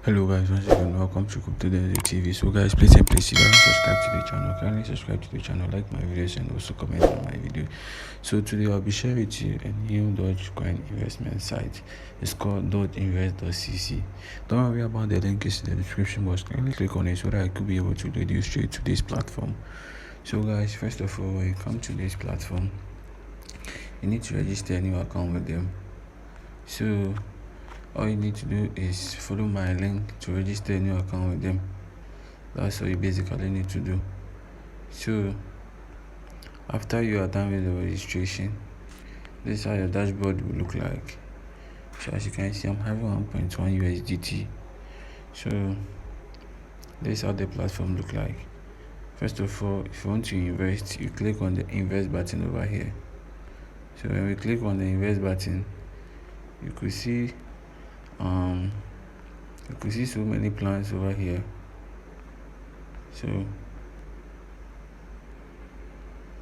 Hello guys, once again welcome to Crypto Daily TV. So guys, please and please, if you haven't subscribed to the channel, kindly subscribe to the channel, like my videos and also comment on my video. So today I'll be sharing with you a new Dogecoin investment site. It's called doteinvest.cc. Don't worry about the link is in the description box. Kindly click on it so that I could be able to lead you straight to this platform. So guys, first of all, when you come to this platform, you need to register a new account with them. So all you need to do is follow my link to register a new account with them. That's all you basically need to do. So after you are done with the registration, this is how your dashboard will look like. So as you can see, I'm having 1.1 USDT. So this is how the platform look like. First of all, if you want to invest, you click on the invest button over here. So when we click on the invest button, you could see so many plans over here. So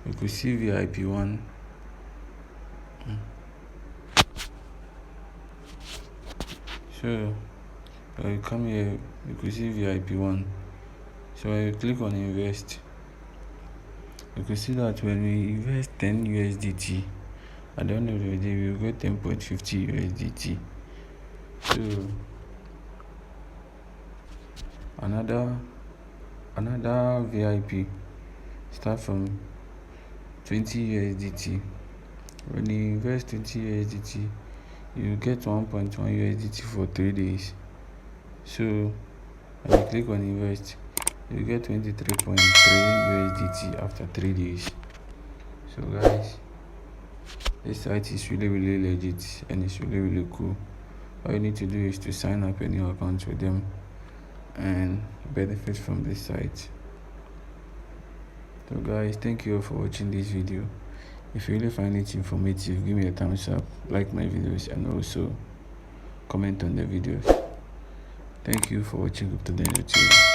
you could see VIP1. So when you come here, you could see VIP1. So when you click on invest, you could see that when we invest 10 USDT, at the end of the day we will get 10.50 USDT. So another VIP start from 20 USDT. When you invest 20 USDT, you get 1.1 USDT for 3 days. So when you click on invest, you get 23.3 USDT after 3 days. So guys, this site is really legit and it's really cool. All you need to do is to sign up a new account with them and benefit from this site. So guys, thank you all for watching this video. If you really find it informative, give me a thumbs up, like my videos, and also comment on the videos. Thank you for watching Crypto Daily TV.